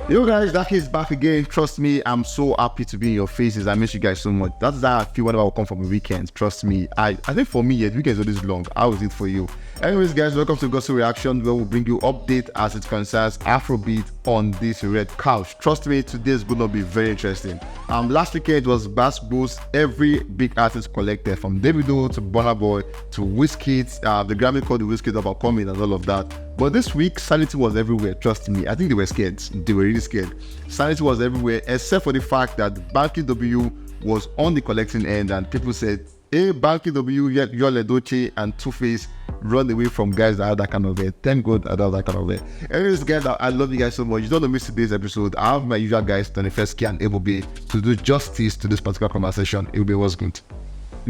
Yo guys, that is back again. Trust me, I'm so happy to be in your faces. I miss you guys so much. That's how I feel whenever I come from the weekend. Trust me. I think for me, the weekend is always long. How is it for you? Anyways, guys, welcome to Gospel Reaction, where we'll bring you update as it concerns Afrobeat on this red couch. Trust me, today is going to be very interesting. Last weekend was basketballs. Every big artist collected, from Davido to Burna Boy to Wizkid. The Grammy called the Wizkid of upcoming and all of that. But this week, sanity was everywhere, trust me. I think they were scared. They were really scared. Sanity was everywhere, except for the fact that Banky W was on the collecting end, and people said, hey, Banky W, Niyola Doche, and Two-Face run away from guys that have that kind of hair. Thank God I don't have that kind of hair. Anyways, guys, I love you guys so much. You don't want to miss today's episode. I have my usual guys, 21st and Able B, to do justice to this particular conversation. Able B, what's good?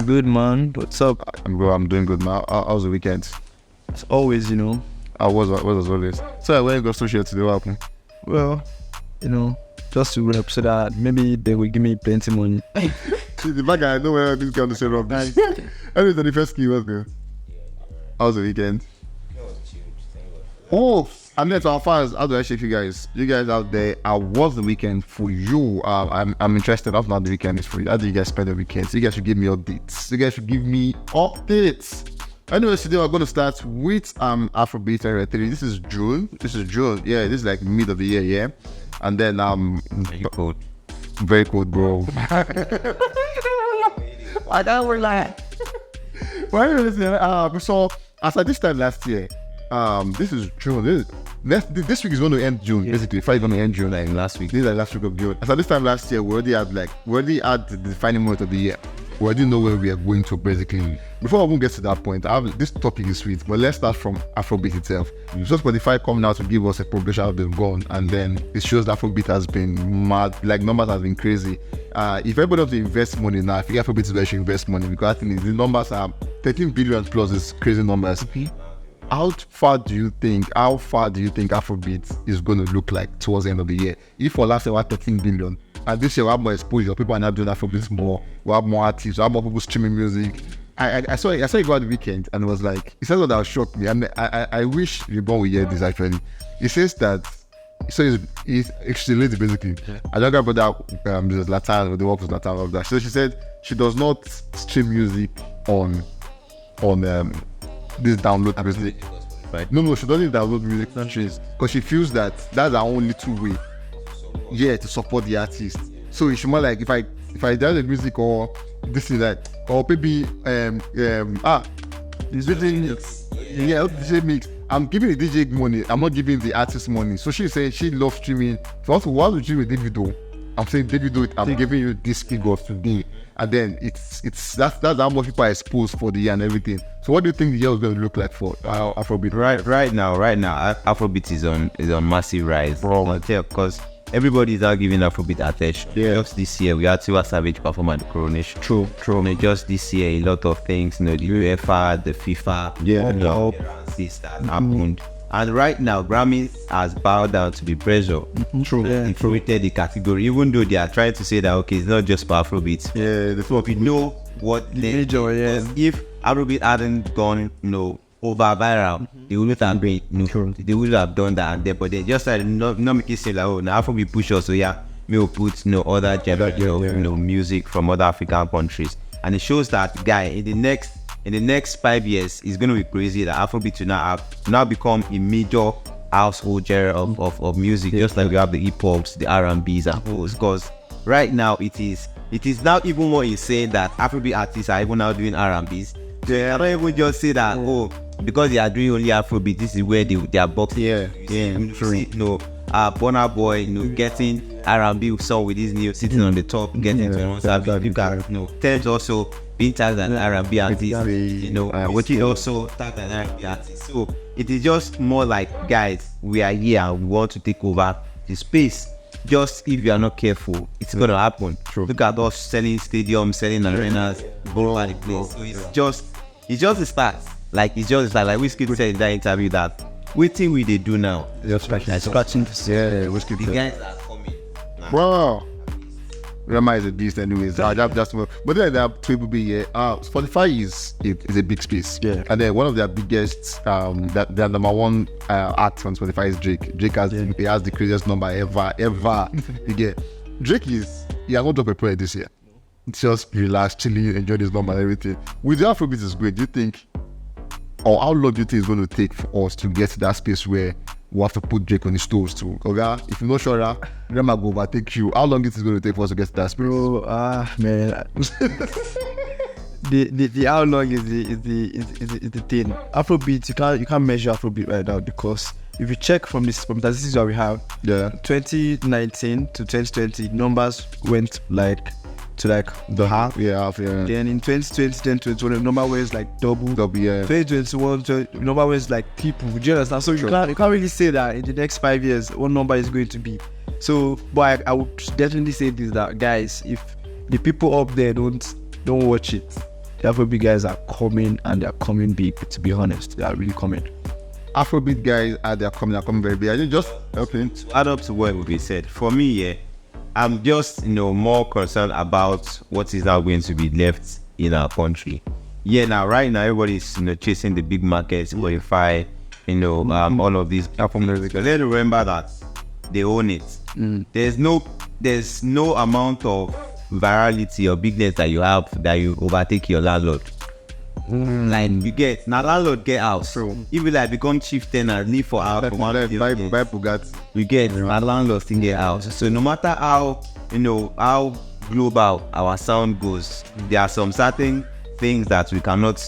Good, man. What's up? I'm doing good, man. How's the weekend? As always, I was always. So when you go social today, what happened? Well, just to rep so that maybe they will give me plenty money. See, the bad guy, I know where this guy on the same rock. Anyways, the first key was good. How's the weekend? Oh, and then to our fans, how do I shake you guys? You guys out there, how was the weekend for you? I'm interested. How not the weekend is for you? How do you guys spend the weekend? So you guys should give me updates. Anyways, today we're going to start with Afrobeats Area 3. This is June. Yeah, this is like mid of the year, yeah. And then very cold, bro. I don't relax. So as at this time last year, this is June. This week is going to end June, basically. Friday going to end June. Like last week. This is like last week of June. As at this time last year, we already had the defining moment of the year. We already know where we are going to, basically. Before I even get to that point, this topic is sweet, but let's start from Afrobeat itself. Just Spotify coming out to give us a progression of they've gone, and then it shows that Afrobeat has been mad, like numbers have been crazy. If everybody wants to invest money now, I think Afrobeat is where should invest money, because I think the numbers are 13 billion plus is crazy numbers. How far do you think Afrobeat is going to look like towards the end of the year? If for last year we had 13 billion, and this year we have more exposure, people are now doing Afrobeat more, we have more artists, we have more people streaming music. I saw it over the weekend, and it was like, it says what that shocked me, and I wish Reborn would hear this actually. It says that, so it's actually lady basically. I don't know about that, this Latin, the work was Latin, all of that. So she said she does not stream music on this download basically. Right? No, she doesn't download music because she feels that that's our only two way, to support the artist. So it's more like if I download music or this is that, or maybe this DJ mix. I'm giving the DJ money. I'm not giving the artist money. So she's saying she loves streaming. So also, what would you with Davido? I'm saying Davido, I'm giving you this figure today, and then that's how much people are exposed for the year and everything. So what do you think the year is going to look like for Afrobeat? Right now, Afrobeat is on massive rise. Bro, because everybody is now giving Afrobeat attention. Yeah. Just this year, we had Tiwa Savage perform at the coronation. True. Just this year, a lot of things. The UEFA, the FIFA, this that happened. And right now, Grammy has bowed down to the pressure. True. It created the category, even though they are trying to say that it's not just for Afrobeat. Yeah, that's what we know what the major. Yeah. If Afrobeat hadn't gone, over viral, they wouldn't have been, they would have done that. But they just started not make it seem like, now Afrobeat push us, so yeah, we'll put other genre, music from other African countries, and it shows that guy in the next 5 years is going to be crazy that Afrobeat will now become a major household genre of music, just like we have the hip hops, the R&Bs, and those. Because right now it is now even more insane that Afrobeat artists are even now doing R&Bs. They don't even just say that because they are doing only Afrobeat, this is where they are boxing. True. Burna Boy, getting R&B song with his new sitting on the top, getting 21 Savage. Ted's also being tagged as an R&B artist, what he also tagged as an R&B artist. So it is just more like, guys, we are here and we want to take over the space. Just if you are not careful, it's gonna happen. True. Look at us selling stadiums, selling arenas, all over the place. So it's just a start. Like Wizkid said in that interview that waiting we they do now. Scratching. Wizkid. The guys are coming. Wow. Rema is a beast, anyways. That's more. But then they have Triple B. Yeah. Spotify is a big space. Yeah. And then one of their biggest, that their number one act on Spotify is Drake. Drake has he has the craziest number ever. You get Drake he has not dropped a project this year. Just relax, chilling, enjoy this number and everything. With the Afrobeats is great. Do you think, or how long do you think it's going to take for us to get to that space where we have to put Drake on his toes too? Okay, if you're not sure, Rema go overtake you. How long it is going to take for us to get to that space? Bro, man. the how long is the thing. Afrobeat, you can't measure Afrobeat right now, because if you check from the statistics that we have, 2019 to 2020 numbers went to the half. Yeah. Then in 2020, 2021, the number was like double. Yeah. 2021, the number was like triple. Do you understand? So you can't really say that in the next 5 years what number is going to be. So, but I would definitely say this, that guys, if the people up there don't watch it, the Afrobeat guys are coming, and they're coming big. To be honest, they are really coming. Afrobeat guys they're coming very big. I think just okay. To add up to what we said, for me, yeah, I'm just more concerned about what is now going to be left in our country. Yeah, now right now everybody's chasing the big markets, Spotify, all of these platforms. Because let's remember that they own it. There's no amount of virality or bigness that you have that you overtake your landlord. Like you get now, landlord get house. If you like become chief tenant, live for house, buy Bugatti. you get my landlord still get house. So no matter how how global our sound goes, there are some certain things that we cannot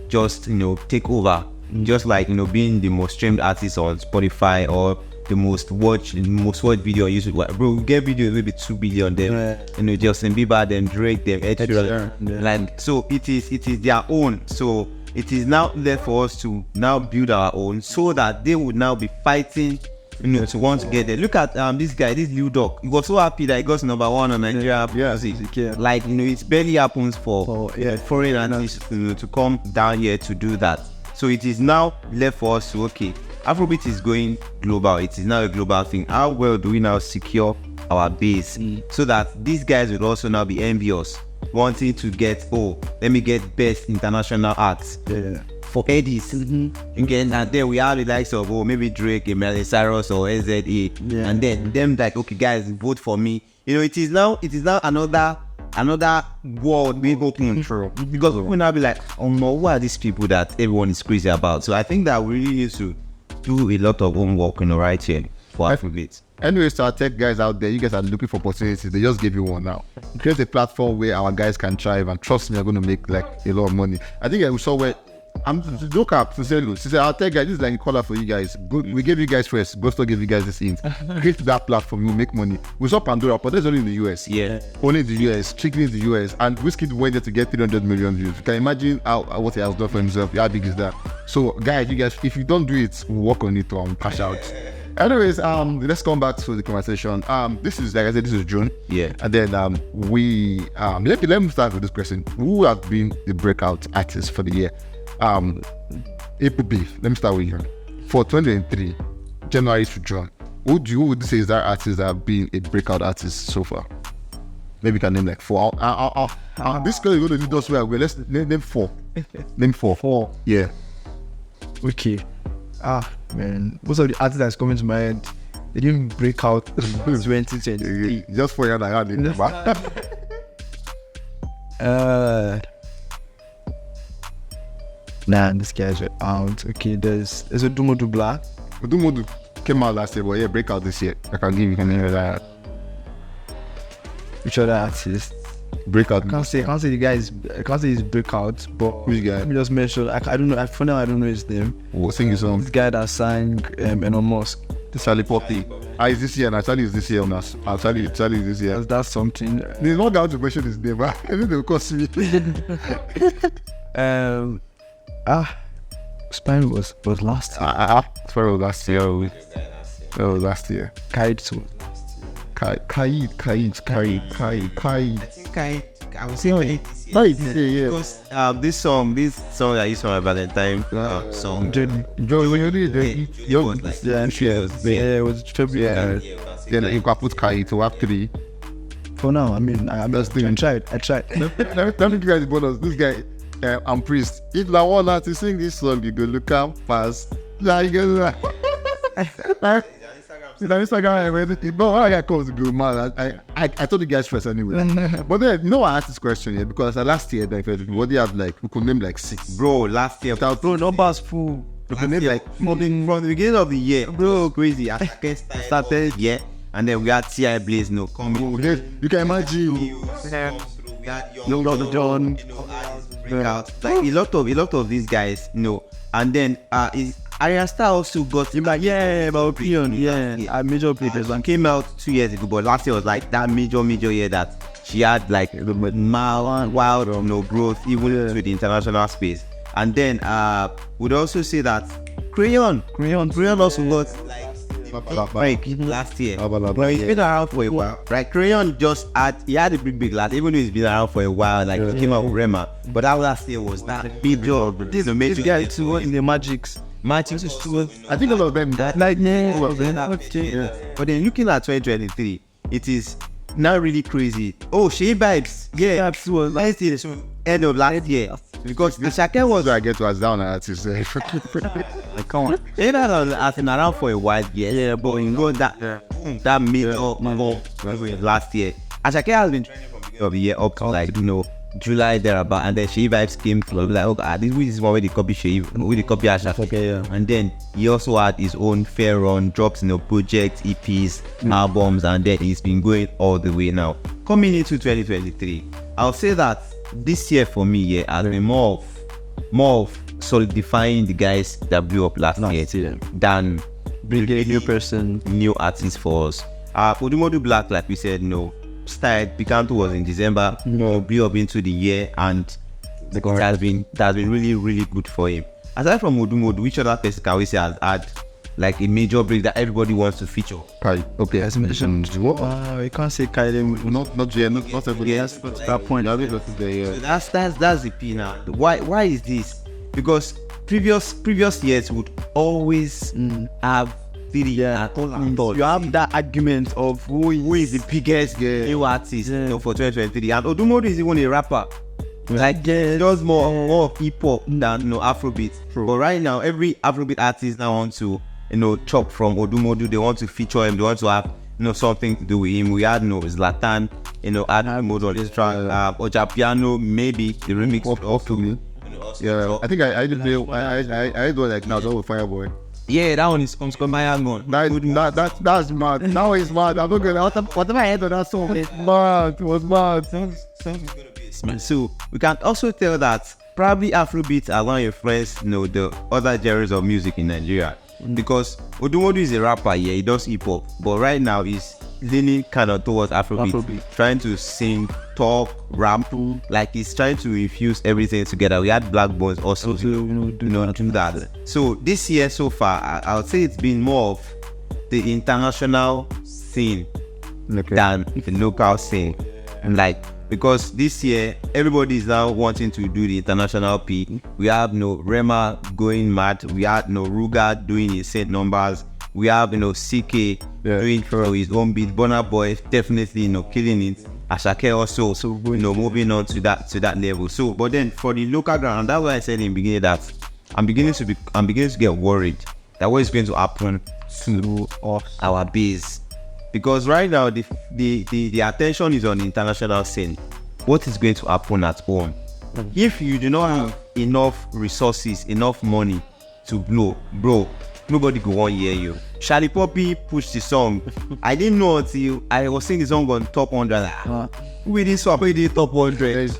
just take over. Just like being the most streamed artist on Spotify, or the most watched video on YouTube. Bro, we get videos maybe 2 billion them. Justin Bieber, them Drake, them Ed Sheeran. Like, so it is their own. So it is now left for us to now build our own, so that they would now be fighting to want to get there. Look at this guy, this Lil Dog. He was so happy that he got number one on Nigeria music. Like it barely happens for foreign artists to come down here to do that. So it is now left for us to Afrobeat is going global. It is now a global thing. How well do we now secure our base so that these guys will also now be envious, wanting to get let me get best international acts for Eddies. Again, and then we have the likes of maybe Drake, Miley Cyrus, or SZA, and then them like guys, vote for me. It is now another world being open through, because we will now be like, oh no, who are these people that everyone is crazy about? So I think that we really need to do a lot of homework right here for Afrobeat. Anyways, to our tech guys out there, you guys are looking for opportunities. They just gave you one now. Create a platform where our guys can thrive, and trust me, you're going to make like a lot of money. I think we saw where look up sincerely. She said, our tech guys, this is like a caller for you guys. We gave you guys first. Gusto gave you guys this hint. Create that platform, you make money. We saw Pandora, but that's only in the US. Yeah. Only in the US, strictly in the US. And Wizkid went there to get 300 million views. You can imagine what he has done for himself. How big is that? So guys, if you don't do it, we'll work on it to cash out. Anyways, let's come back to the conversation. This is, like I said, this is June. Yeah. And then let me start with this question. Who has been the breakout artist for the year? April B. Let me start with you. For 2023, January to June, who would you say is that artist that have been a breakout artist so far? Maybe you can name like 4. This guy is going to lead us well. Let's name 4. Name 4. 4. Yeah. Okay. Man, most of the artists that's coming to my head, they didn't break out in 2023. Just for you and I had it. Nah, this guy's out. Okay, there's a Dumodu Black. Dumodu came out last year, but yeah, breakout this year. I can give you name that. Which other artist? Breakout. I can't say the guy is. I can't say he's breakout, but which guy? Let me just mention. I don't know. For now, I don't know his name. Sing his song. This guy that sang Elon Musk. Charlie Poppy. Is this year? And Charlie is this year on us. Charlie is this year. That's something. There's not down to mention his name. I think they will cost me. Spine was last year. Spine was last year. That was last year. Kaid too. Kaid. I would say only yeah. Because this song that you saw about Valentine song. It was February. Then you can put Kaid to have 3. for now, I mean, I tried. Let me give you guys the bonus. This guy, I'm Priest. If I want to sing this song, you go look up fast. Like, Instagram, but I got called to go man. I told you guys first anyway. But then, I asked this question here because last year, what do you have like? We could name like 6. Bro, last year, Bro, numbers full. We could name like from the beginning of the year, bro, crazy. I started, yeah, and then we had T.I. Blaze, coming. You can imagine. We had Young Breakout, like a lot of these guys, and then Arya Star also got my opinion, I major papers and came out 2 years ago, but last year was like that major year that she had like wild growth even to the international space. And then would also say that Crayon also got like last year. But he's been around for a while. Right? Crayon he had a big last, even though he's been around for a while, like he came out with Rema. But that last year was that big job. This guy too in the Magics. I think a lot of them that But then looking at 2023, it is now really crazy. Oh, Shea Vibes, last year, end of last year. Because Ashake was I get to us down as you say. Come on. It has been around for a while, but you know that middle last year. Ashake has been training from the beginning of the year up to like July thereabout, and then Shea Vibes came to like, okay, this is one way they copy Shea, we they copy Ashake. And then he also had his own fair run, drops projects, EPs, albums, and then he's been going all the way now. Coming into 2023, I'll say that this year for me, has been more of solidifying the guys that blew up last year than bringing a new artists for us. Odumodu Black, like we said, started, Picanto was in December, blew up into the year, and it has been really, really good for him. Aside from Odumodu, which other person can we say has had like a major break that everybody wants to feature? Okay, as mentioned, you can't say Kylie, not everybody. Yes, but that point. So that's the P now. Why is this? Because previous years would always have you have that argument of who is the biggest new artist for 2023, and Odumodu is even a rapper. Like does more hip hop than Afrobeat. But right now, every Afrobeat artist now wants to chop from Odumodu. They want to feature him. They want to have something to do with him. We had Zlatan, add mode on this track. Oja Piano, maybe the remix of to me. Yeah, I think I did do like now with Fireboy. Yeah, that one is my gun. That's mad. Now it's mad. I'm not gonna whatever I heard on that song. It's mad. It was mad. So we can also tell that probably Afrobeats are going to influence the other genres of music in Nigeria. Because Odumodu is a rapper, he does hip hop, but right now he's leaning kind of towards Afrobeat, trying to sing, talk, rap, like he's trying to infuse everything together. We had Black Bones also do that. So this year so far, I would say it's been more of the international scene than the local scene, and because this year everybody is now wanting to do the international P. We have Rema going mad. We have Ruga doing insane numbers. We have CK doing for his own beat. Burna Boy definitely killing it. Ashake also moving on to that level. So but then for the local ground, that's why I said in the beginning that I'm beginning to get worried that what is going to happen to our base. Because right now the attention is on the international scene. What is going to happen at home? If you do not have enough resources, enough money to blow, bro, nobody go on hear you. Charlie Poppy pushed the song. I didn't know until I was seeing the song on top 100. We did swap, we did top 100.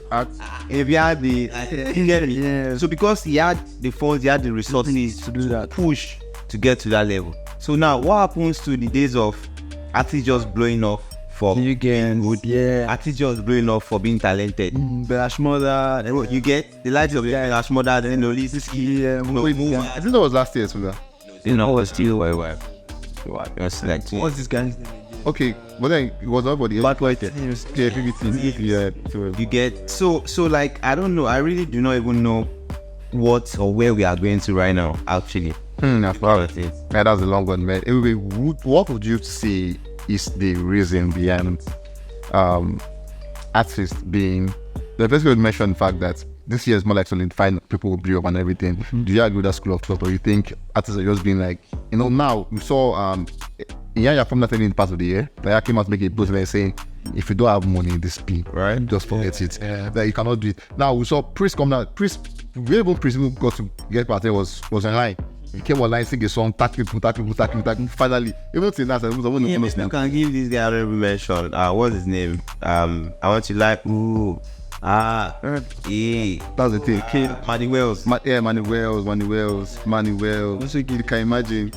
If you had the so because he had the funds, he had the resources to do that, push to get to that level. So now what happens to the days of artists just blowing off for artists just blowing off for being talented? Bashmoda, you get the likes of Bashmoda, then I think that was last year, so that. It's still what's this guy's name? Okay, but then it was not for the Black White. You get so I don't know. I really do not even know what or where we are going to right now. Actually, that's man, that's a long one, man. Anyway, what would you say is the reason behind artists being the first would mention the fact that this year is more like solidifying people will be up and everything. Do you agree with that school of thought, or you think artists are just being like, now we saw you're from that in part of the year, like I came out making a post there saying, if you don't have money in this P, right, just forget it. That you cannot do it. Now we saw Priest come down. We able Priest got to get part was online. He came online, sing a song, tag people. Finally, even till that, you can give this guy a mention. What's his name? I want to like, that's the thing. Manny Wells. Manny Wells. You can imagine.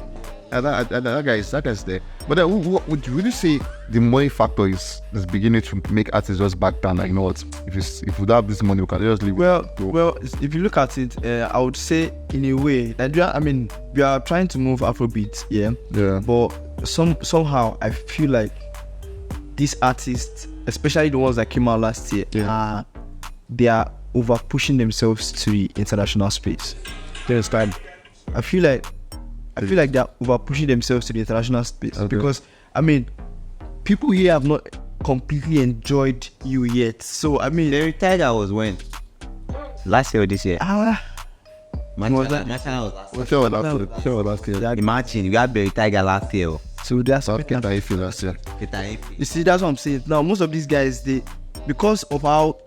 That guy's there. But then, would you really say the money factor is beginning to make artists just back down? Like, you know what? If we don't have this money, we can just leave. Well, if you look at it, I would say in a way Nigeria. I mean, we are trying to move Afrobeats, yeah. But somehow I feel like these artists, especially the ones that came out last year, they are over pushing themselves to the international space. You understand? I feel like they're over pushing themselves to the international space because I mean, people here have not completely enjoyed you yet. So I mean, the Tiger was when? Last year or this year? Last year. Imagine you had Berry Tiger last year. So that's what I feel last year. You see, that's what I'm saying. Now most of these guys, because of how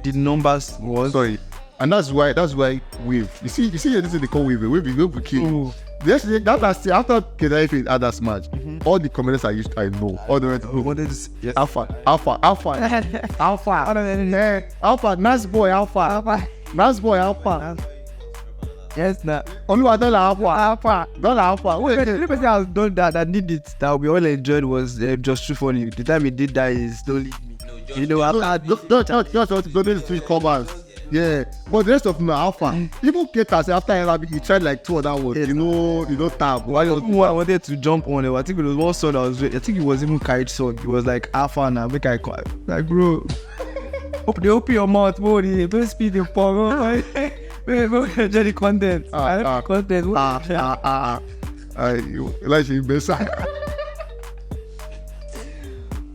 the numbers was. Sorry. And that's why Wave. You see, this is they call Wave. Wave kill. Yesterday, that last year, after Kedaife had that smash, all the comments I know, all the way Alpha, nice boy, Alpha. Yes, nah. Only one Alpha. Wait, the person has done that did it that we all enjoyed was Just Too Funny. The time he did that is Don't Leave Me. Don't switch commas. Yeah, but the rest of them are Alpha. Even Ketas after Arabic, he tried like two other words. You know, tab. I wanted to jump on it. I think it was one song that was. I think it was even Kite song. It was like Alpha now. Make I call like bro. Open your mouth, bro. Don't speak the power. Enjoy the content. Content. Like you best.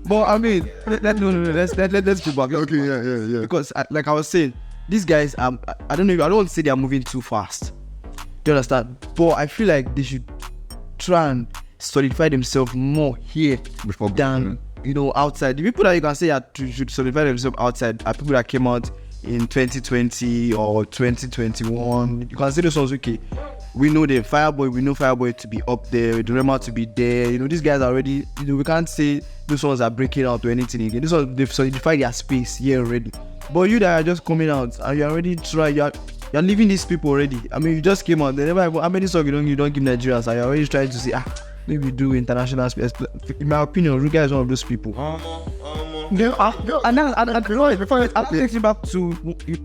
But I mean, let's go back. Okay, yeah. Because like I was saying, these guys, I don't know. I don't want to say they are moving too fast. Do you understand? But I feel like they should try and solidify themselves more here than outside. The people that you can say should solidify themselves outside are people that came out in 2020 or 2021. You can say those ones, okay. We know the Fireboy. We know Fireboy to be up there. The Rema to be there. These guys are already. We can't say those ones are breaking out or anything again. These ones they've solidified their space here already. But you that are just coming out and you're already you're leaving these people already. I mean, you just came out. They never. How many songs you don't give Nigerians? And you're already trying to say maybe do international space. In my opinion, Ruga is one of those people. And before I take you back to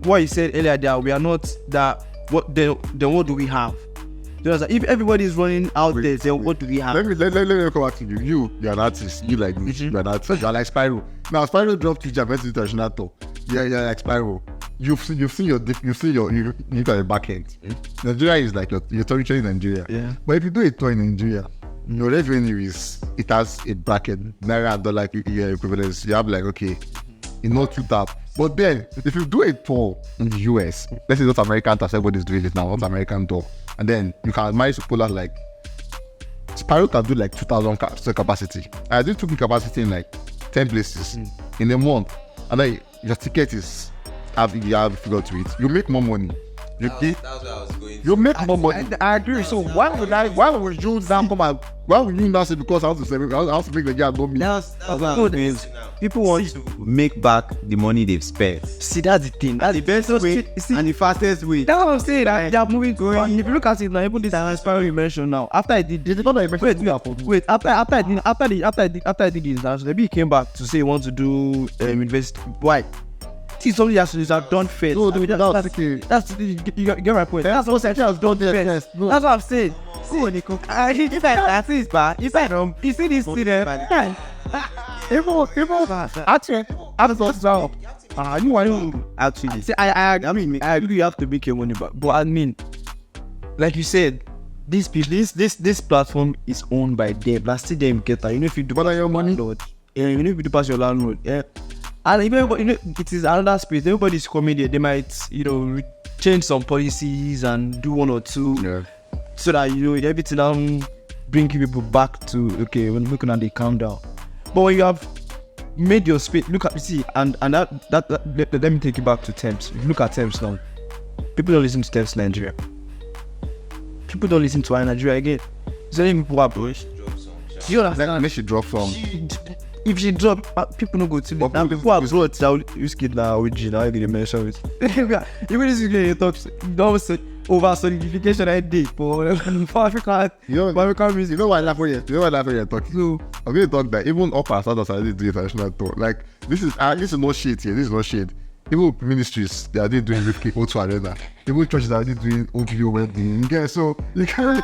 what you said earlier, that we are not that. Then what do we have? If everybody is running out there, then what do we have? Let me come back to you. You're an artist. You like me. You're an artist. You're like Spyro. Now Spyro dropped to Japanese international tour. Yeah, like Spyro. You've seen your back end. Nigeria is like your territory in Nigeria. Yeah. But if you do a tour in Nigeria, your revenue it has a bracket, Naira and dollar equivalence. You have like, okay, too tap. But then, if you do a tour in the US, let's say North American tour, everybody's doing it now, North American tour, and then you can manage to pull out like, Spyro can do like 2,000 capacity. I did 2K capacity in like 10 places in a month, and then your ticket is, you have figure to it. You make more money. That's what I was going to. You make more money. I agree. So why would you down come out? Why would you not say because I have to make the guy know me? That's what people want to make back the money they've spent. See, that's the thing. That's the best way and the fastest way. That's what I'm saying. They are moving going. If you look at it now, even this Spyro you mentioned now. After I did, wait. After I did the international, maybe he came back to say he wants to do invest. Why? See, something that should have done first. No, that's you get my point. That's what I have done first. That's what I'm saying. See, you see this thing there. Actually, see, I agree you have to make your money back. But I mean, like you said, these people, this platform is owned by them. That's still them get that. If you do your money, Lord. Yeah, you need to pass your landlord. Yeah. And even it is another space. Everybody's comedian. They might, change some policies and do one or two. Yeah. So that everything bring people back to okay, when looking at the calm down. But when you have made your space, look at and that let me take you back to Thames. Look at Thames now. People don't listen to Thames Nigeria. People don't listen to Nigeria again. So many people are you understand? Make she drop from. If she drop, people don't go to it. Now people are brought that use kid now with G now. I didn't mention it. Even this you talk, don't say over solidification I did for African. African music. You know why I laugh when you're talking. So I'm going to talk that even up as others I did do international tour. Like this is no shit here. This is no shit. Even ministries they are doing Rifki to Arena. Even churches are doing OVO wedding. Yeah, so you can't.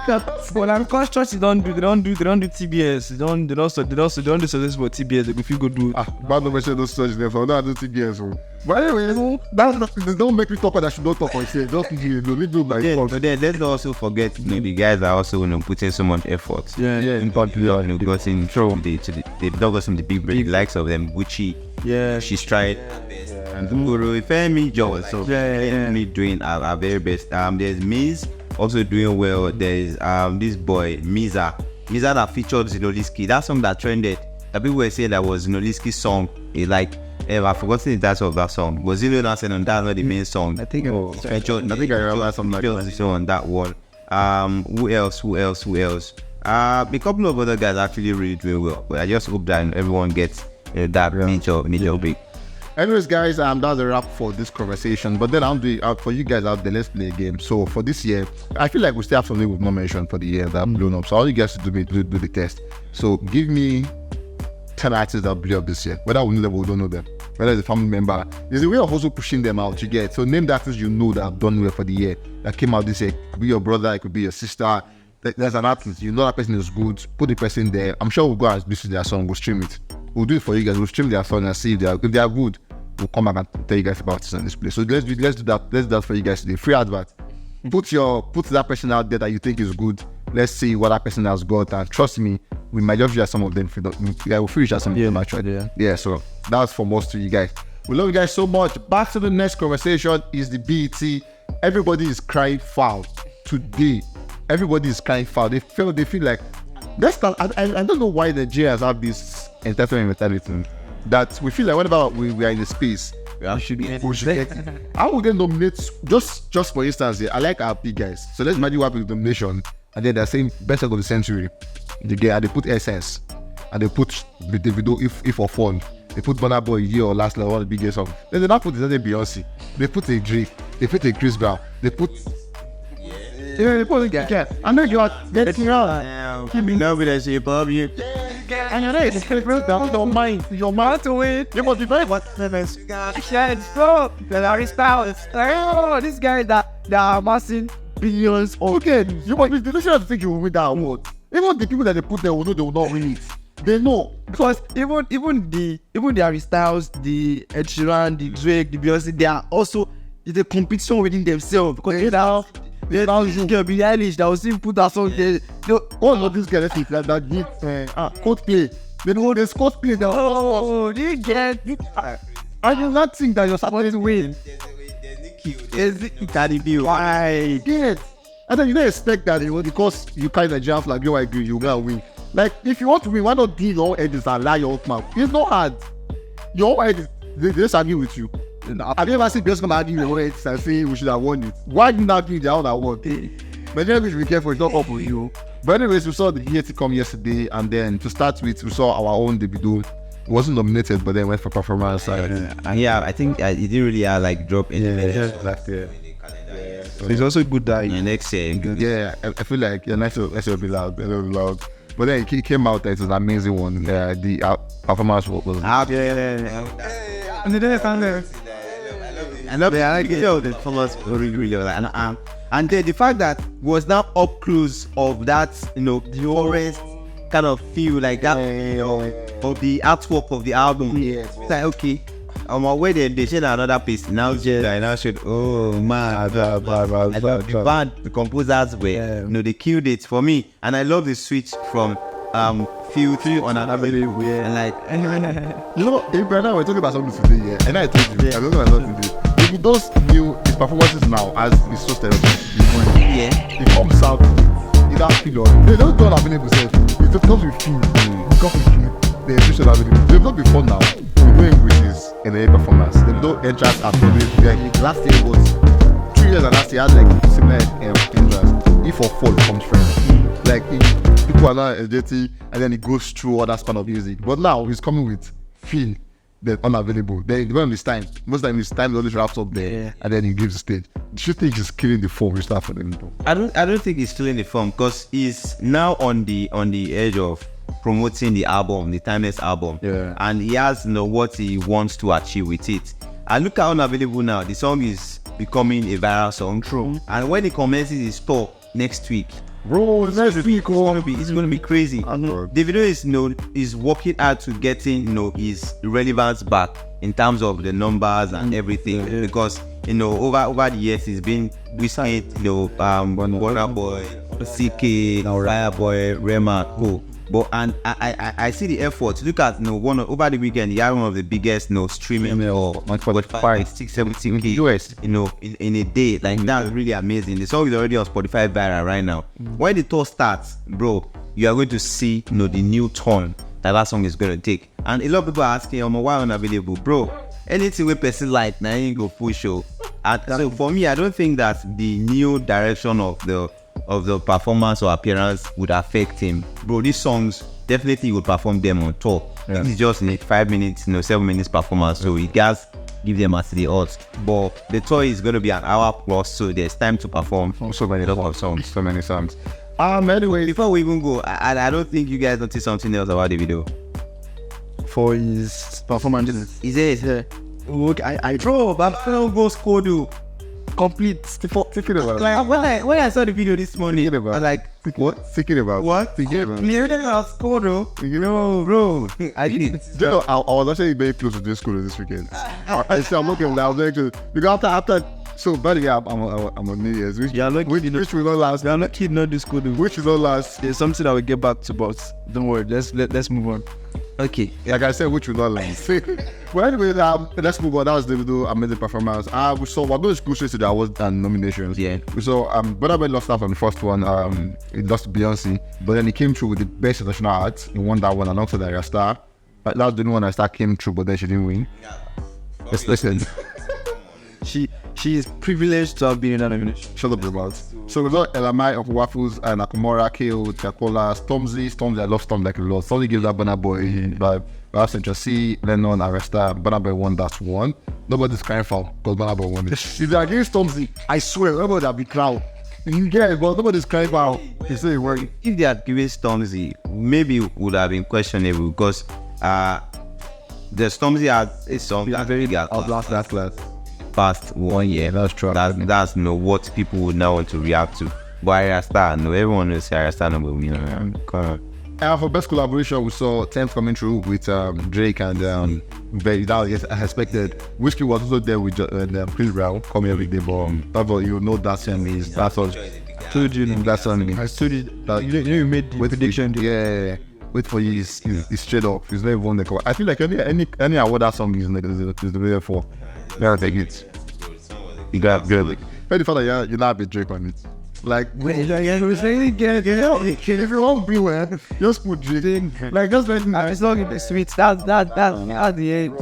Well, because churches they don't do TBS. They don't do success for TBS. If you go do bad no mention those churches there, so I don't do TBS. So. But anyway, they don't make me talk what I should not talk on shit. Just do my fault. But then let's not also forget the guys are also putting so much effort. In particular, getting they've got some of the big likes of them, Gucci. Yeah, she's tried. And Guru, Femi, Joe, so definitely doing our very best. There's Miz also doing well. There's this boy Miza that featured Zinoliski. That song that trended. That people were saying that was Zinoliski's song. It's like I've forgotten the title of that song. Was Zino dancing on that? Not the main song. I think I remember something like that. So on that one. Who else? A couple of other guys actually really doing well. But I just hope that everyone gets that major big. Anyways, guys, that's a wrap for this conversation. But then I'll do for you guys out there. Let's play a game. So for this year, I feel like we still have something we've not mentioned for the year that blown up. So all you guys to do the test. So give me 10 artists that blew up this year. Whether we know them or we don't know them. Whether it's a family member, there's a way of also pushing them out. You get so name the artists you know that have done well for the year that came out this year. It could be your brother, it could be your sister. There's an artist you know that person is good. Put the person there. I'm sure we'll go and listen to their song. We'll stream it. We'll do it for you guys. We'll stream their song and see if they are good. We'll come back and tell you guys about this on this place. So let's do that. Let's do that for you guys today. Free advert. Put that person out there that you think is good. Let's see what that person has got. And trust me, we might just reach some of them. We'll finish at some of them actually. Yeah. So that's from us to you guys. We love you guys so much. Back to the next conversation is the BET. Everybody is crying foul today. Everybody is crying foul. They feel like let's start. I don't know why the Nigerians have this entertainment mentality that we feel like whenever we are in the space, we should get. I will get nominated just for instance. I like our big guys. So let's imagine what happens with the nomination, and then they're saying best of the century. They put Essence, and they put the Davido if for fun. They put Burna Boy Year or Last Love, one of the biggest songs. Then they not put the Beyonce. They put a Drake. They put a Chris Brown. They put. They put a guy. I know you are getting out. Keep me love with that shit, Bobby. And you're right, it's don't mind. Your mind to it. You must be very what famous. Yeah, it's so the styles. Oh, this guy that are amassing billions. Okay, you must be delicious to think you will win that award. Even the people that they put there will know they will not win it. They know because even the Harry Styles, the Ed Sheeran, the Drake, the Beyonce, they are also it's a competition within themselves because Billie Eilish that was even put that song there. All of these guys that give Coldplay. They know there's Coldplay now. Oh, you get it. I do not think that you're supposed to win. Why? Yes. And then you don't expect that because you kind of jump like you agree, you will win. Like if you want to win, why not deal your edges and lie your mouth? It's not hard. Your edges, they just argue with you. Have you ever seen girls come argue your edges and say we should have won it? Why did not give their own award? But then we should be careful, it's not up with you. But anyways, we saw the BET come yesterday, and then to start with, we saw our own Davido. He wasn't nominated, but then went for performance. I think it didn't really drop in last year. So he's also a good guy. Next year. Yeah, I feel like let's be loud. But then he came out, it was an amazing one. The performance was And then I love it. I like it. The performance really and then the fact that was now up close of that, the forest kind of feel like that of the artwork of the album. Yeah. It's like okay. On my way they showed another piece. Now I now showed man. The band, the composers were they killed it for me. And I love the switch from feel unavailable, and like You know, Brother, we're talking about something today, yeah. And I told you, I'm talking about something today. If he does his performances now, as it's so stereotypical, yeah. it comes out either feel or they don't do unavailable self. It comes with feel. It comes with feel. The visual available. They've not before now. We're doing with this NA performance. They don't entrance at all. Like last year was 3 years and last year had like similar entrance. If or fall comes friend. Like people are not energetic and then it goes through all that span of music. But now he's coming with feel. They're unavailable. Then depending on his time. Most time his time always wraps up there, and then he gives the stage. Do you think he's killing the form we start for them though? I don't think he's still in the form because he's now on the edge of promoting the album, the timeless album. Yeah. And he has what he wants to achieve with it. And look how unavailable now. The song is becoming a viral song. True. And when he commences his tour next week, Bro, next week, it's gonna be crazy. know. Davido is working hard to getting his relevance back in terms of the numbers and everything, because over the years he's been whistling Burna Boy, CK, Fireboy, Rema, But and I see the effort. Look at over the weekend he had one of the biggest streaming or 5, 6, 7 US in a day. Like that's really amazing. The song is already on Spotify viral right now. When the tour starts, bro, you are going to see the new turn that song is going to take. And a lot of people are asking, why unavailable, bro? Anything with person like now ain't go full show. And so for me, I don't think that the new direction of the performance or appearance would affect him, bro. These songs definitely would perform them on tour. It's just 5 minutes, 7 minutes performance, so he guys give them as the odds. But the tour is going to be an hour plus, so there's time to perform so many songs. Anyway, before we even go, I don't think you guys noticed something else about the video. For his performance. Is it? Okay, I drove. I'm still go score though. Complete. thinking about Like when I saw the video this morning, I was like, what? Thinking about what? Thinking about. I'll score though. Bro. I did. I was actually very close to this school this weekend. I said I'm looking. I was very close because after. So, by the way, I'm on New Year's. Which will not last. I'm not kidding. Not this good. Which will not last. There's something that we'll get back to, but don't worry. Let's move on. Okay. Like I said, which will not last. Well, anyway, let's move on. That was Davido, amazing performance. We're going to go straight to the awards and nominations. Yeah. We saw Burna Boy lost out on the first one. He lost to Beyonce, but then he came through with the best international act. He won that one alongside Arya Star. But that was the only one Arya Star came through, but then she didn't win. Let's listen. She is privileged to have been in that nomination. Shut up about. So we got Elamai of Waffles and Akamora, KO, Tiakola, Stormzy. I love Storm like a lot. Stormzy gives that Burna Boy vibe. Central C, Lennon, Arresta, Burna Boy won that one. Nobody's crying foul because Burna Boy won it. If they're against Stormzy, I swear, nobody will be crowd. You get it, but nobody's crying foul. He said it worked. If they had given Stormzy, maybe it would have been questionable because the Stormzy had a song that very good. Last class. Past 1 year. That's true. That's what people would now want to react to. But Arya Star, everyone will say Arya Star number one. For best collaboration, we saw Thames coming through with Drake and very that was expected. Whiskey was also there with Chris Brown coming every day, but you know that song is that's all. Told you that song. I told you that you made the prediction. Yeah. Wait for you. It's straight up. It's not even the cover. I feel like any award that song is the way for. Yeah, take it. You got good. Like, very funny, yeah, you're not a bit Drake on it. Like, if you won't be where, just put Drake. Like, just let me. It's not the sweet. That's the end.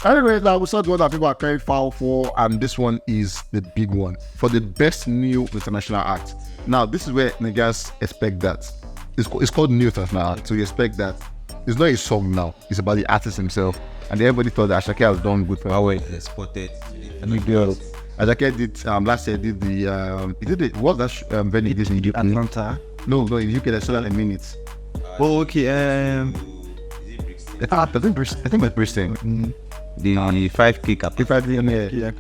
Anyway, now we saw the one that people are crying foul for, and this one is the big one for the best new international act. Now, this is where niggas expect that. It's called new international act, so you expect that. It's not a song now, it's about the artist himself. And everybody thought that Ashake has done good for Huawei. Spotted. And he did. Ashake did last year. Did the he did it. What that venue is in UK? Atlanta. No, in UK they sold out in minutes. Oh, okay. I think it's Bristol. The 5K cap.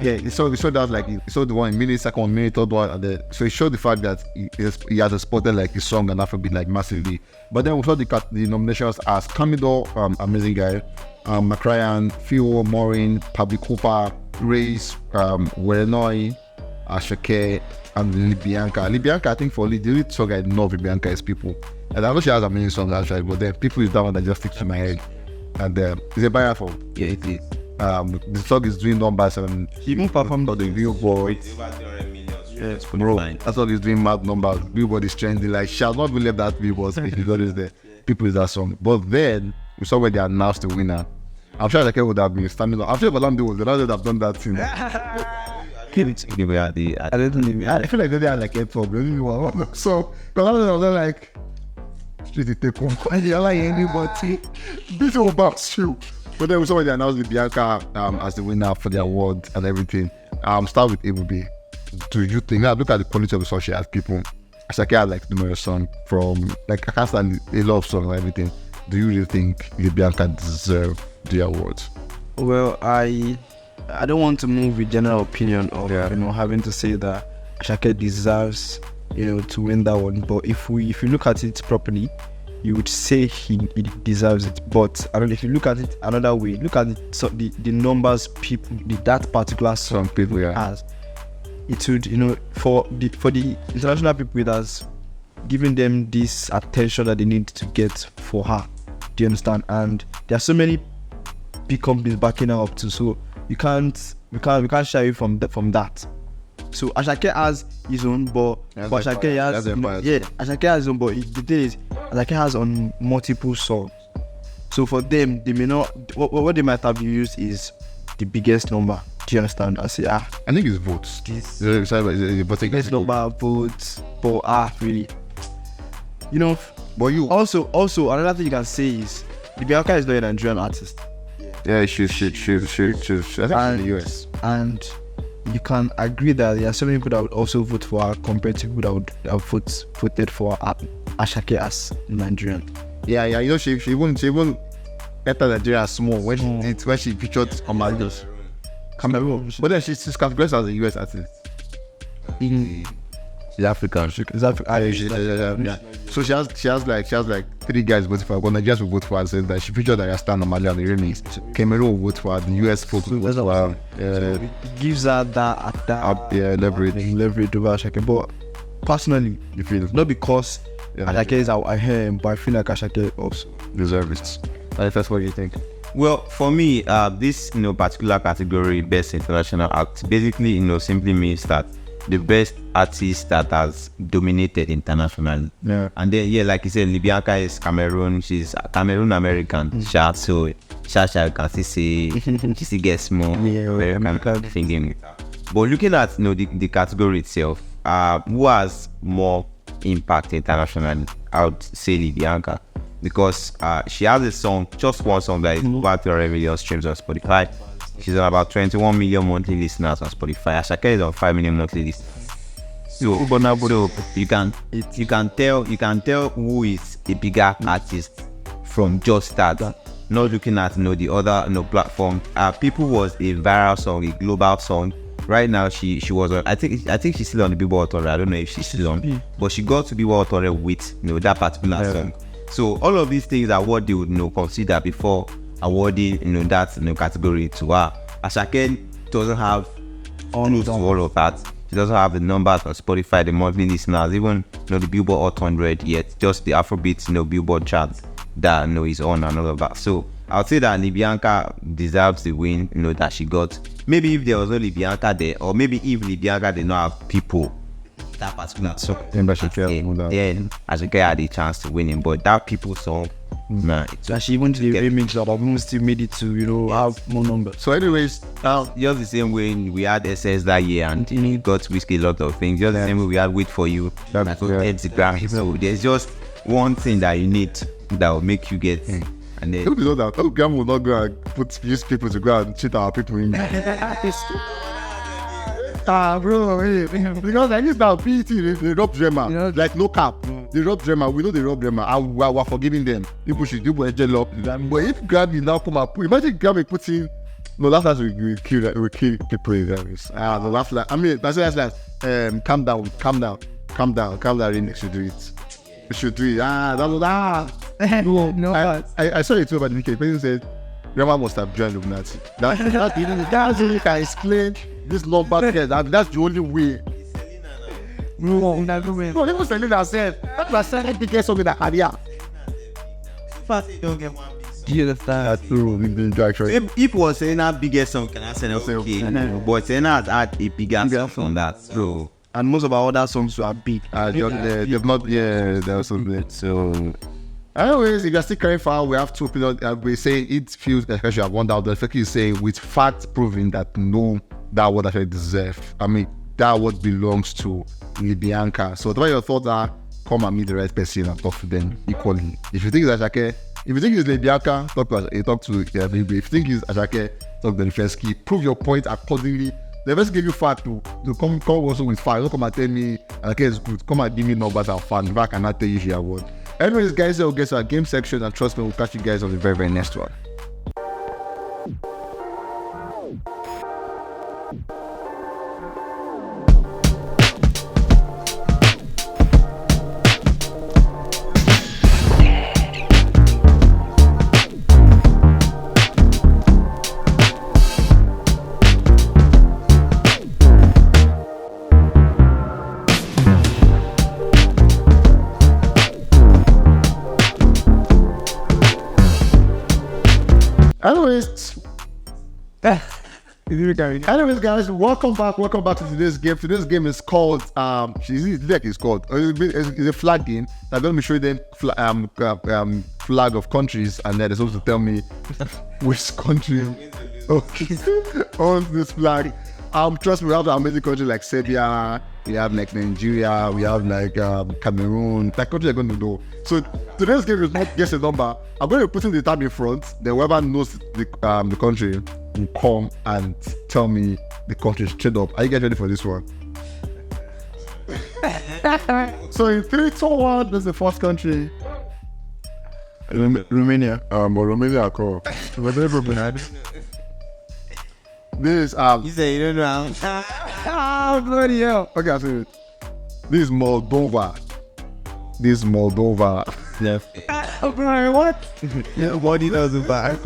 Yeah. He showed that like he showed the one in minutes, second 1 minute, third one, and then so he showed the fact that he has spotted like his song and Afrobeat like massively. But then we saw the nominations as Camidor, amazing guy. McRyan, Phil, Maureen, Pablo Cooper, Race, Werenoi, Ashake, and Libianca. I think for the only song I know of Libianca is People. And I know she has amazing songs actually, but then people use that one that just sticks to my head. And it's a banger for. Yeah, it is. The song is doing numbers and He even performed on the Billboard. Yes, Bro, that song is doing mad numbers. Billboard is trending. Like, she has not even left that Billboard if you notice there. People use that song. But then we saw when they announced the winner. I'm sure Ashake would have been standing up. I'm sure Balamdi was the last that have done that thing. I don't think I feel like they had like a problem. So, Balamdi was like, street take one. And you're like anybody. This is about you. But then we saw when they announced the Bianca as the winner for the award and everything. Start with ABB. Do you think? Now look at the quality of the song she has. People, Ashake had like numerous songs from like I can't stand a lot of songs and everything. Do you really think the Bianca deserve the award? Well, I don't want to move with general opinion of having to say that Ashake deserves to win that one. But if you look at it properly, you would say he deserves it. But I don't know, if you look at it another way, look at it, so the numbers people that particular song people has. It would for the international people, it has given them this attention that they need to get for her. Do you understand? And there are so many big companies backing her up too, so we can't shy away from that. So Ashake has his own, but Ashake has Ashake has his own, but the thing is Ashake has on multiple songs. So for them, they may not what they might have used is the biggest number. Do you understand? I say I think it's votes. But biggest number of votes, but really, But you also another thing you can say is the Bianca is not a Nigerian artist. Yeah, she. I think she's in the US. And you can agree that there are so many people that would also vote for her compared to people that would have voted for Ashake as Nigerian. Yeah. She even entered Nigeria small when she featured on Maldives. Cameroon. But then she's categorized as a US artist. She's African. Yeah. So she has like 3 guys voting for her. But Nigerians will vote for her. Says that she featured that Stan on Mali on the remix. Cameroon will vote for her. The US folks will vote for her. It gives her that leverage over Ashake. But personally, You feel not because Ashake is out here, but I feel like Ashake also deserves it. That's what you think. Well, for me, this particular category, best international act, basically simply means that the best artist that has dominated internationally. Yeah. And then like you said, Bianca is Cameroon. She's Cameroon American. So Shasha can still say she still gets more American thinking. But looking at the category itself, who has more impact internationally? I would say Bianca. Because she has a song, just one song that is over 300 million streams on Spotify. She's on about 21 million monthly listeners on Spotify. Ashake is on 5 million monthly listeners. So you can tell who is a bigger artist from just that. Not looking at the other platform. People was a viral song, a global song. Right now she was on. I think she's still on the Billboard 100. I don't know if she's still on, but she got to Billboard 100 with that particular song. So all of these things are what they would consider before awarding that category to her. Ashake doesn't have all of that. She doesn't have the numbers on Spotify, the monthly listeners, even the Billboard Hot 100 yet. Just the Afrobeats Billboard chart that is on and all of that. So I would say that Bianca deserves the win that she got. Maybe if there was only Bianca there, or maybe if Bianca did not have people that particular song, then Ashake had a chance to win him. But that people song, she even to the remix that I've still made it to have more numbers. So anyways, just the same way we had SS that year and he got Whiskey a lot of things. Just the same way we had Wait For You. So there's just one thing that you need that will make you get. And then hope you know that Gam will not go and use people to go and cheat our people in. Bro, because I use now PET, they rob drama, like no cap. They rob drama, we know they rob drama, and we're forgiving them. People should do what they love. But if Grammy now come and put, imagine Grammy putting, no, that's we kill people in Grammys. No, that's like, I mean, that's like, calm down, remix should do it. We should do it. I saw it too about the weekend. The person said, Grandma must have joined Illuminati. That's the only can explain this Lombard case. That's the only way. No, not going. No, they was selling themselves. That's why I said they get something that career. First, you don't get one big song. Do you understand? That's true. We didn't actually. If was saying that biggest song, can I say okay? But saying that had a bigger song from that. So, And most of our other songs were big. They've not, yeah, there was something. So, anyways, if you're still carrying far, we have two opinions. We say it feels especially have won out. The fact is saying with facts proving that no, that what actually deserve. I mean, that what belongs to Bianca. So, whatever your thoughts are, come and meet the right person and talk to them equally. If you think it's Ashake, if you think it's Bianca, talk to If you think it's Ashake, talk to the Nifeski. Prove your point accordingly. They just give you fact to come also with fact. Don't come and tell me okay it's good. Come and give me numbers and fact. If I cannot tell you here what. Anyways, guys, I'll get to our game section and trust me, we'll catch you guys on the very, very next one. Anyways, guys, welcome back to today's game. Today's game is called it's called it's a flag game. I'm going to show them flag of countries, and then they're supposed to tell me which country owns this flag. Trust me, we have amazing countries like Serbia, we have like Nigeria, we have like Cameroon. That country are going to know. So today's game is not guess a number. I'm going to put in the tab in front. Then whoever knows the country will come and tell me the country straight up. Are you guys ready for this one? So in 3, 2, 1, this is the first country. Romania. But Romania are cool. This you say you don't know. Oh, bloody hell. okay, I see it. This is Moldova. Oh, bro, what? Nobody knows about.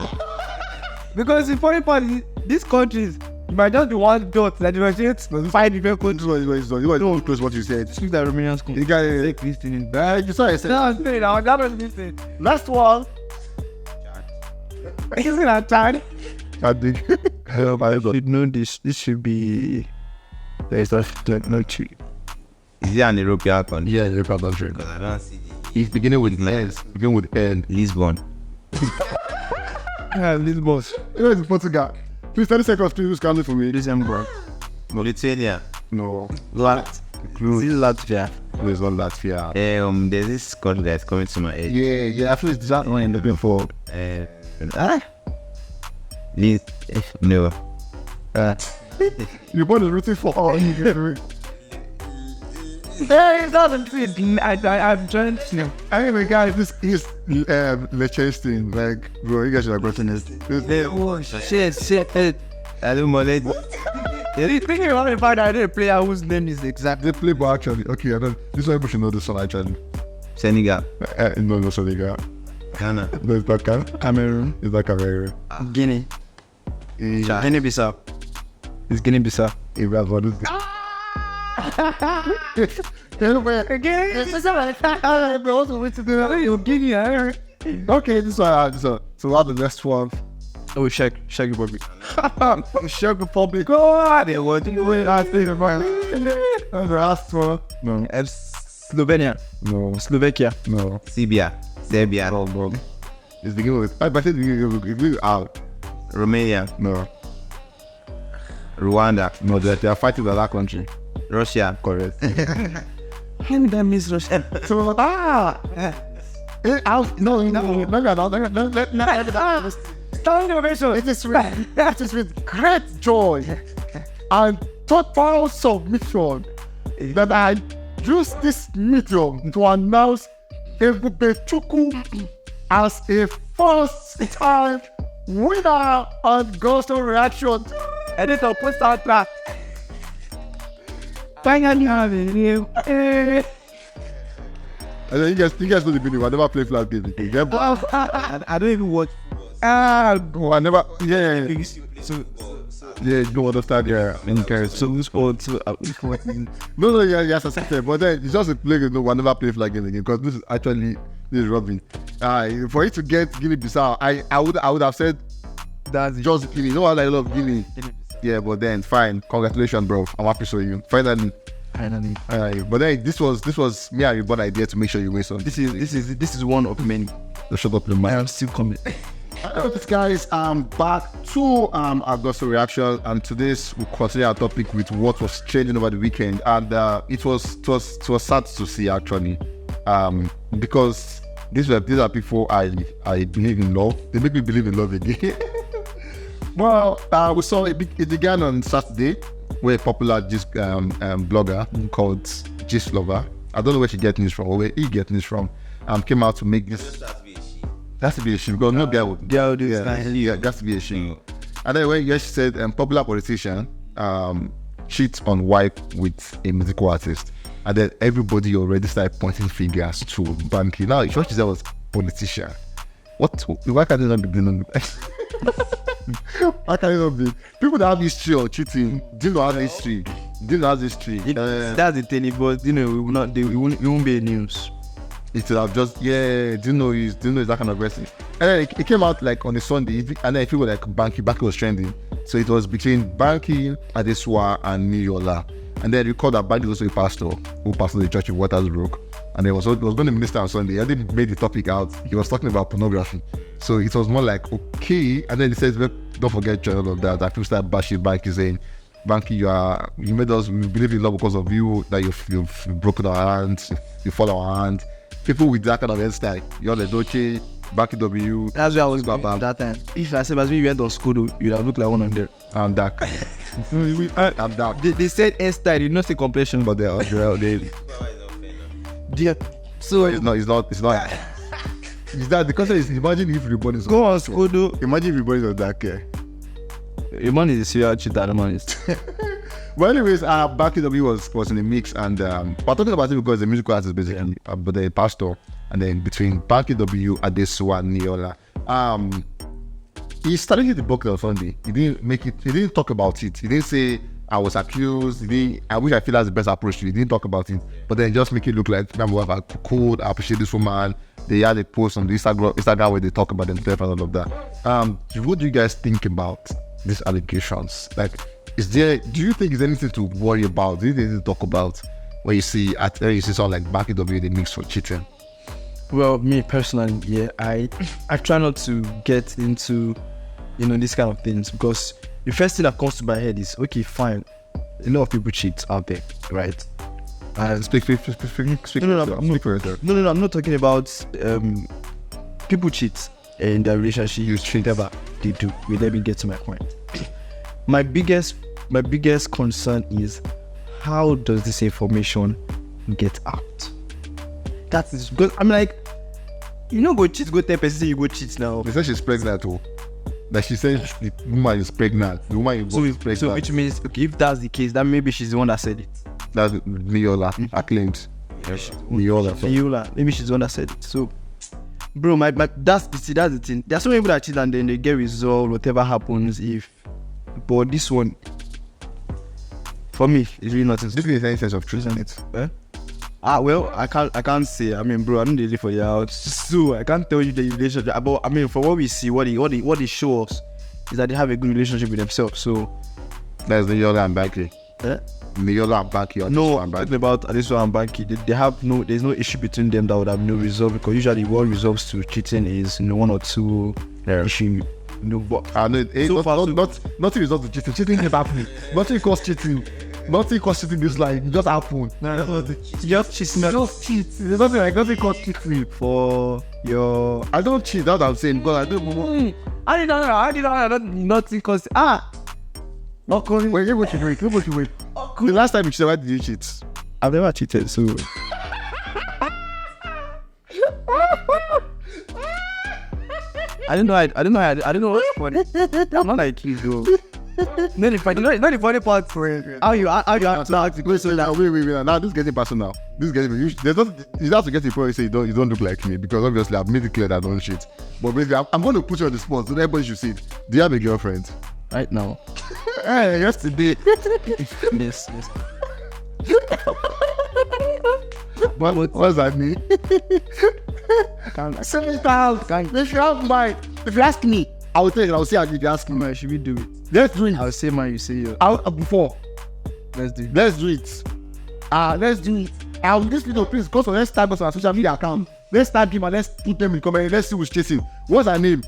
Because the funny part is, these countries, it might just be one dot that you just 5 different countries. You don't close what you said. Speak that Romanian school. You got it. Take listening. You saw it. No, I'm saying now, that was listening. Last one. Isn't that time? I think. should know this. This should be. There is no tree. Is it an European country? Yeah, European country. Because I don't see It's beginning with S. Beginning with N. Lisbon. Lisbon. It's Portugal. Please 30 seconds, please use count it for me. December. Mauritania. No. Latvia. There's not Latvia. There's this country that's coming to my head. Yeah. I feel it's that one I'm looking for. No. Your boy is rooting for all. There is nothing to it. I'm trying to. Anyway, guys, this is Liechtenstein. Like, bro, you guys should have gotten this. Oh, shit. I don't know. You think you want to find out a player whose name is exactly. They play ball actually. Okay, I don't. This one people should know this one actually. Senegal. No, Senegal. Ghana. No, it's not Cameroon. It's not Cameroon. Guinea. Guinea-Bissau. It's Guinea-Bissau. What is this? Okay, this one. So what the next one? Oh, Czech Republic. Czech Republic. God, what do you wait? I think about the last one. No. Slovenia. No. Slovakia. No. Serbia. No. It's beginning with. I think it's beginning out. Romania. No. Rwanda. No, they are fighting with that country. Russia. Correct. How did I miss Russia? So it is with great joy and total submission that I use this medium to announce Ebubechukwu as a first-time winner on Ghost Reaction. And it's a post out that. Finally having you. And then you guys know the video. I never play flag game. I don't even watch. Oh, I never. Yeah. So Yeah, you don't understand. Yeah, So who's fault? no, yeah, yes, I said, but then it's just a play. No, I never play flag again because this is rubbing. For it to get Guinea-Bissau, I would have said That's it. just Guinea. No, I love Guinea. Yeah, but then fine. Congratulations, bro. I'm happy for you. Finally. But then this was me and your bad idea to make sure you win something. This is one of many. Shut up, your I man. am still coming. Hello, guys. Back to Augusta reaction, and today's we'll continue our topic with what was trending over the weekend, and it was sad to see actually, because these are people I believe in love. They make me believe in love again. Well, we saw it began on Saturday, where a popular gist blogger called Gist Lover, I don't know where she get news from or where he get news from, came out to make this. That's to be a shame because no guy would. Girl, do Yeah, that's to be a shame. And then when she said popular politician cheats on wife with a musical artist, and then everybody already started pointing fingers to Banky. Now, what she said was politician. What? Why can't it not be done? Why can't it not be? People that have history of cheating didn't have history. That's the thing, but it won't be news. It would have just didn't know he's that kind of person. And then it came out like on a Sunday, and then people like Banky was trending. So it was between Banky, Adesua, and Niyola. And then recalled that Banky was also a pastor who pastored the church in Watersbrook. And it was going to minister on Sunday. I didn't make the topic out. He was talking about pornography. So it was more like, okay. And then he says, well, don't forget all of that. I people start bashing Banky, saying, Banky, you made us believe in love because of you, that you've broken our hands, you fall our hand. People with that kind of hairstyle, you're the Doche, Banky W. That's where I was going that time. If I said, as we went on school, you'd have looked like one of them. I'm dark. I'm dark. They said hairstyle, you know, say complexion, but they're yeah. So it's not. Is that the concept is imagine if everybody is go on school, imagine if everybody is dark hair. Your man is a serial cheater, the man is. Well, anyways, Banky W was in the mix, and we're talking about it because the musical artist basically, but the pastor, and then between Banky W, Adesua, and Niyola. He started the book on Sunday. He didn't make it. He didn't talk about it. He didn't say I was accused. I wish I feel that's the best approach. He didn't talk about it, but then just make it look like I'm cool. I appreciate this woman. They had a post on the Instagram where they talk about themselves and all of that. What do you guys think about these allegations? Like, do you think there's anything to worry about? Do you think anything to talk about when you see someone like Banky W they mix for cheating? Well, me personally, yeah, I try not to get into this kind of things, because the first thing that comes to my head is, okay, fine, a lot of people cheat out there, right? Speak for yourself. No, I'm not talking about people cheat in their relationship. You cheat, whatever they do. Let me get to my point. My biggest concern is, how does this information get out? That is because I'm like, go cheat, go tell person you go cheat now. They said she's pregnant too. Like she said the woman is pregnant. The woman is pregnant. So which means, okay, if that's the case, then maybe she's the one that said it. That's Niyola acclaimed. Niyola. Maybe she's the one that said it. So, bro, that's the thing. There's so many people that cheat and then they get resolved, whatever happens. But this one, for me, it's really nothing. This is any sense of truth, isn't it? Well, I can't say. I mean, bro, I don't really for you out, so I can't tell you the relationship. But I mean, from what we see, what it shows is that they have a good relationship with themselves. So that's Niyola and Banky. Niyola and Banky. No, I'm talking about Adesua and Banky. They have there's no issue between them that would have no resolve, because usually what resolves to cheating is one or two issue. Nothing results to cheating. Cheating never happen. Nothing causes cheating. Nothing causes cheating this life. It just happen. Just cheat. There's nothing called cheating for your. I don't cheat. That's what I'm saying. Because I don't. I did not. Nothing cause Not calling. Wait. The last time you cheated, why did you cheat? I've never cheated, so. I don't know what's funny. I'm not like you, though. Not the funny part for it. How you have to go so that. Wait. Now this is getting personal. You have to get to the point where you say you don't look like me, because obviously I've made it clear that I don't cheat. But basically, I'm going to put you on the spot so everybody should see it. Do you have a girlfriend? right now. Hey, yesterday. Yes. What's that mean? If you have mine, if you ask me, I will tell you. I will say if you ask me. Man, should we do it? Let's do it. I'll say mine, you say yours. Before. Let's do it. Let's do it. Let's do it. I'll this video, please go to let's tag us on our social media account. Let's tag him and let's put them in comment. Let's see who's chasing. What's her name?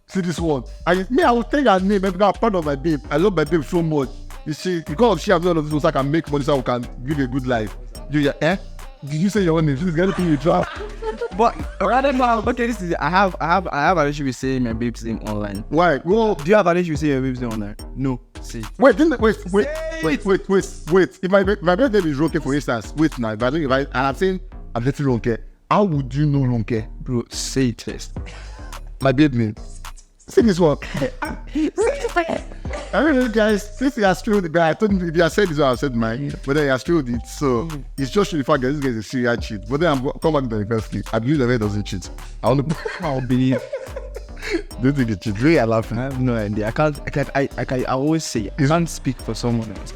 See this one. I will tell you her name because I'm proud of my babe. I love my babe so much. You see, because of she has done all of this, so I can make money so I can give you a good life. Did you say your own name? She's gonna put you trap. But rather now, okay, this is I have an issue with saying my babe's name online. Why? Well, Do you have an issue with saying your babe's name online? No. See. wait. If my babe name is Ronke, for instance, wait now. And I'm saying I'm letting Ronke. How would you know Ronke? Bro, say it first. My babe name. See this one. I mean, guys, since he has strilled it, I told him if he has said this one, I said mine. But then he has strilled it, so it's just the fact that this guy is a serial cheat. But then I'm come back to the first clip. I believe the guy doesn't cheat. I want to. I'll believe. Do you think he cheats? Really, I laughing. I have no idea. I always say I can't speak for someone else.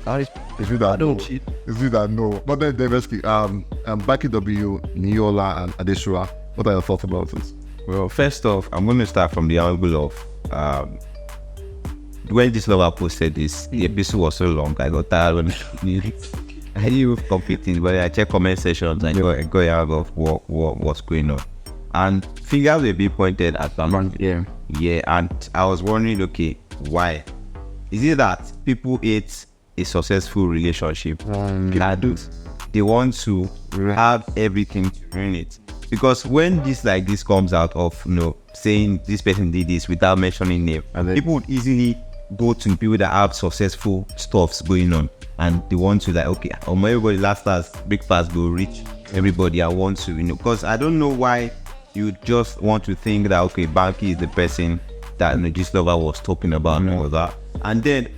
It's you that I don't know. cheat. It's you that know. But then the first clip, Banky W, Niyola, and Adesura. What are your thoughts about this? Well, first off, I'm going to start from the angle of when this lover posted this. The episode was so long, I got tired when I didn't even competing, but I checked comment sections and got out of what's going on. And fingers were being pointed at someone. Yeah, and I was wondering, okay, why? Is it that people hate a successful relationship? They want to have everything to ruin it. Because when this like this comes out of saying this person did this without mentioning name, people would easily go to people that have successful stuffs going on, and they want to like, okay, everybody last breakfast go reach everybody. I want to, because I don't know why you just want to think that okay, Banky is the person that this lover was talking about and all that. And then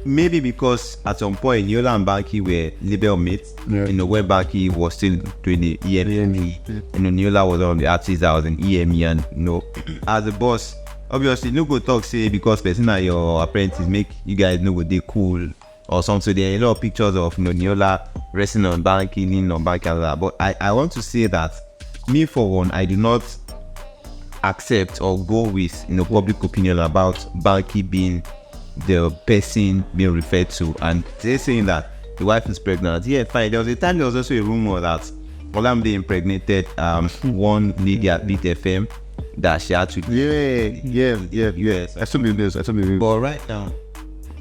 maybe because at some point Niyola and Banky were label mates, when Banky was still doing the EME, Niyola was one of the artists that was in EME, and as a boss, obviously no go talk say because person are your apprentice make you guys know what they cool or something. There are a lot of pictures of Niyola resting on Banky, leaning on Banky and that. But I want to say that me for one, I do not accept or go with public opinion about Banky being the person being referred to, and they're saying that the wife is pregnant. Yeah, fine. There was a time there was also a rumor that Olamide impregnated one lady at Beat FM that she had to. Yes. I still believe this. But right now,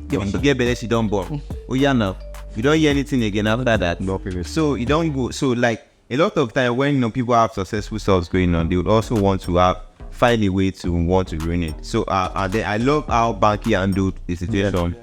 when you get better, she don't born. Oh yeah, now you don't hear anything again after that. So you don't go. So like a lot of time when people have successful stuff going on, they would also want to find a way to want to ruin it. So I love how Banky handled the situation.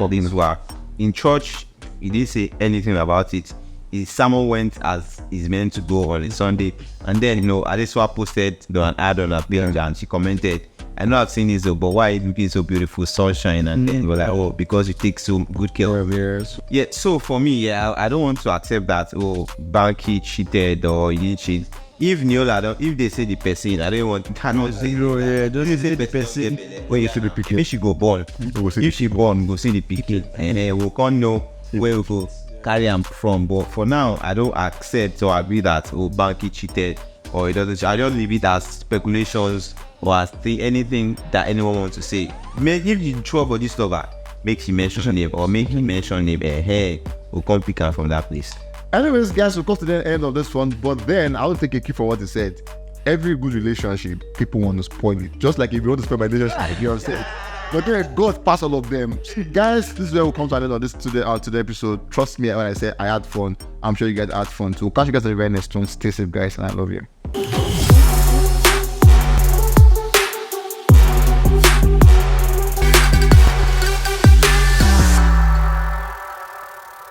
Things were in church. He didn't say anything about it. His sermon went as is meant to go on a Sunday, and then Adesua posted an ad on her page, and she commented, "I know I've seen this, but why are you looking so beautiful, sunshine?" And then we're like, "Oh, because you take so good care of yours." Yeah. So for me, I don't want to accept that Banky cheated or he didn't cheat. If Niyola, if they say the person, I don't want. Don't say the person. When you see the picture, if she go born, if she born, go see the picture, and we can't know where we go carry him from. But for now, I don't accept or agree that Banky cheated or it doesn't. I just leave it as speculations or as anything that anyone wants to say. If you throw about this lover, make him mention name or make him mention name, hey, we'll come pick her from that place. Anyways, guys, we'll come to the end of this one, but then I will take a cue from what he said. Every good relationship, people want to spoil it. Just like if you want to spoil my relationship, you know what I'm saying? But then God passed all of them. Guys, this is where we'll come to an end of this today episode. Trust me when I say I had fun. I'm sure you guys had fun too. We'll catch you guys at the very next one. Stay safe, guys, and I love you.